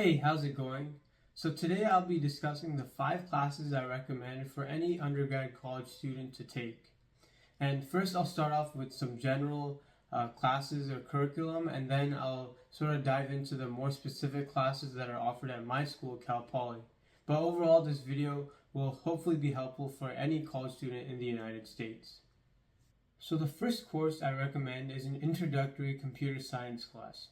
Hey, how's it going? So today I'll be discussing the 5 classes I recommend for any undergrad college student to take. And first I'll start off with some general classes or curriculum, and then I'll sort of dive into the more specific classes that are offered at my school, Cal Poly. But overall, this video will hopefully be helpful for any college student in the United States. So the first course I recommend is an introductory computer science class.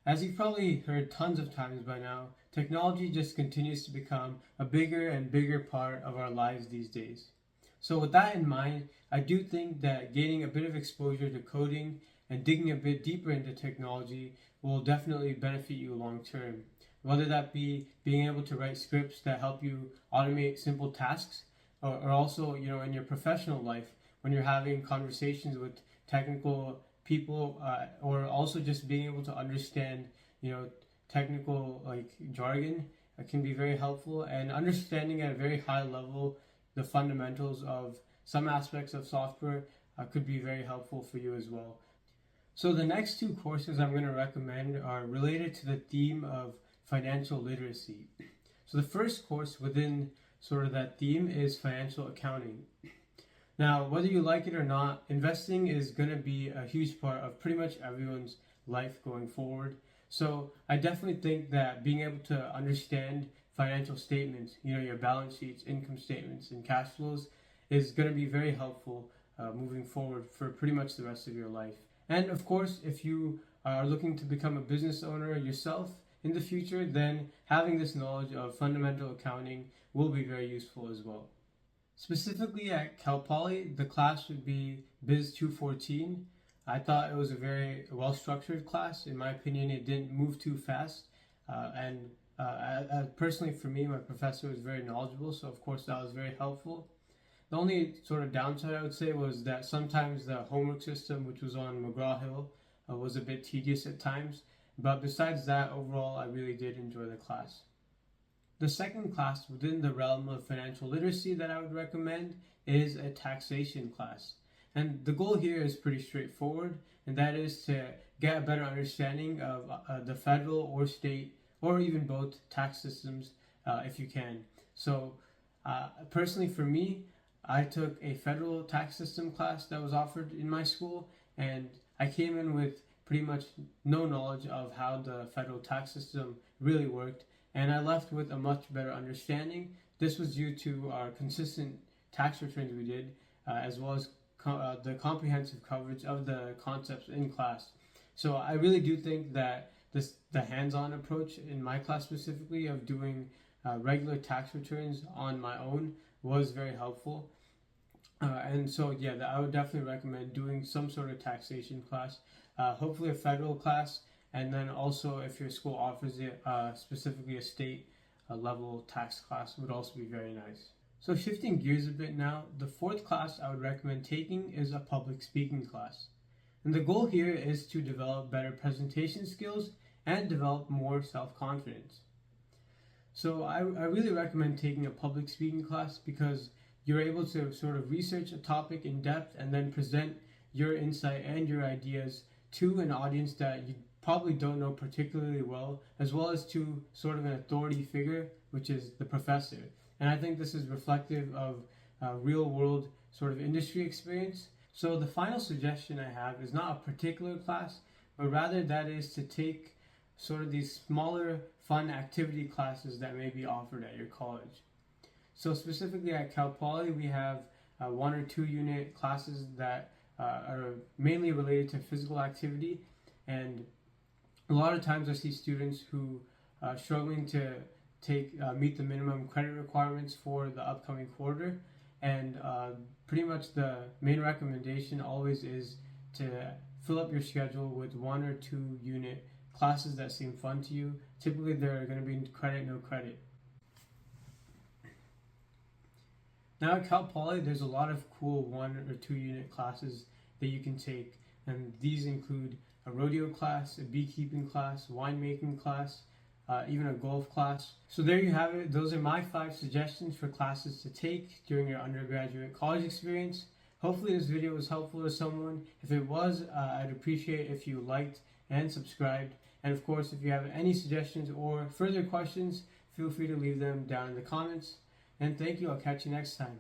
As you've probably heard tons of times by now, technology just continues to become a bigger and bigger part of our lives these days. So with that in mind, I do think that gaining a bit of exposure to coding and digging a bit deeper into technology will definitely benefit you long term. Whether that be being able to write scripts that help you automate simple tasks, or also, in your professional life, when you're having conversations with technical people, or also just being able to understand, technical jargon can be very helpful, and understanding at a very high level the fundamentals of some aspects of software could be very helpful for you as well. So the next 2 courses I'm going to recommend are related to the theme of financial literacy. So the first course within sort of that theme is financial accounting. Now, whether you like it or not, investing is going to be a huge part of pretty much everyone's life going forward. So I definitely think that being able to understand financial statements, your balance sheets, income statements, and cash flows is going to be very helpful moving forward for pretty much the rest of your life. And of course, if you are looking to become a business owner yourself in the future, then having this knowledge of fundamental accounting will be very useful as well. Specifically at Cal Poly, the class would be Biz 214. I thought it was a very well-structured class. In my opinion, it didn't move too fast. And personally for me, my professor was very knowledgeable, so of course that was very helpful. The only sort of downside I would say was that sometimes the homework system, which was on McGraw-Hill, was a bit tedious at times. But besides that, overall, I really did enjoy the class. The second class within the realm of financial literacy that I would recommend is a taxation class. And the goal here is pretty straightforward, and that is to get a better understanding of the federal or state or even both tax systems if you can. So personally for me, I took a federal tax system class that was offered in my school, and I came in with pretty much no knowledge of how the federal tax system really worked, and I left with a much better understanding. This was due to our consistent tax returns we did, as well as the comprehensive coverage of the concepts in class. So I really do think that the hands-on approach in my class specifically of doing regular tax returns on my own was very helpful. And so I would definitely recommend doing some sort of taxation class, hopefully a federal class, and then also if your school offers it, specifically a state level tax class would also be very nice. So shifting gears a bit now, the 4th class I would recommend taking is a public speaking class. And the goal here is to develop better presentation skills and develop more self-confidence. So I really recommend taking a public speaking class because you're able to sort of research a topic in depth and then present your insight and your ideas to an audience that you probably don't know particularly well as to sort of an authority figure, which is the professor. And I think this is reflective of real world sort of industry experience. So the final suggestion I have is not a particular class, but rather that is to take sort of these smaller fun activity classes that may be offered at your college. So specifically at Cal Poly, we have 1 or 2 unit classes that are mainly related to physical activity, and a lot of times I see students who are struggling to meet the minimum credit requirements for the upcoming quarter, and pretty much the main recommendation always is to fill up your schedule with 1 or 2 unit classes that seem fun to you. Typically they're going to be credit, no credit. Now at Cal Poly, there's a lot of cool 1 or 2 unit classes that you can take, and these include a rodeo class, a beekeeping class, winemaking class, even a golf class. So there you have it. Those are my 5 suggestions for classes to take during your undergraduate college experience. Hopefully this video was helpful to someone. If it was, I'd appreciate if you liked and subscribed. And of course, if you have any suggestions or further questions, feel free to leave them down in the comments. And thank you. I'll catch you next time.